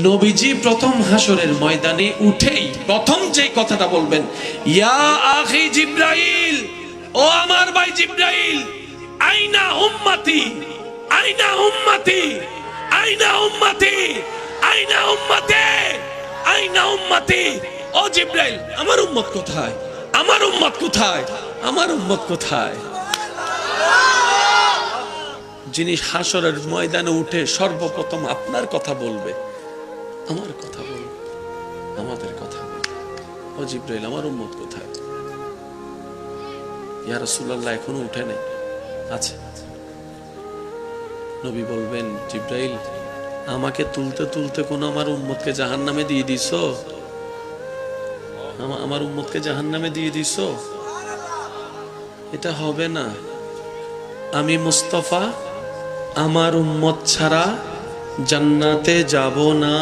নবীজি প্রথম হাসরের ময়দানে উঠেই প্রথম যে কথাটা বলবেন, ইয়া আখি জিব্রাইল, ও আমার ভাই জিব্রাইল, আইনা উম্মতি, আইনা উম্মতি, আইনা উম্মতি, আইনা উম্মতি, আইনা উম্মতি। ও জিব্রাইল, আমার উম্মত কোথায়, আমার উম্মত কোথায়, আমার উম্মত কোথায়? যিনি হাসরের ময়দানে উঠে সর্বপ্রথম আপনার কথা বলবে, আমার কথা বলবে, আমাদের কথা বলবে, ও জিব্রাইল, আমার উম্মত কোথায়? ইয়া রাসূলুল্লাহ এখনো উঠে নাই। আচ্ছা, নবী বলবেন, জিব্রাইল, আমাকে তুলতে তুলতে কোন আমার উম্মতকে জাহান্নামে দিয়ে দিছো? আমার উম্মতকে জাহান্নামে দিয়ে দিছো? এটা হবে না। আমি মুস্তাফা, আমার উম্মত ছাড়া জান্নাতে যাব না।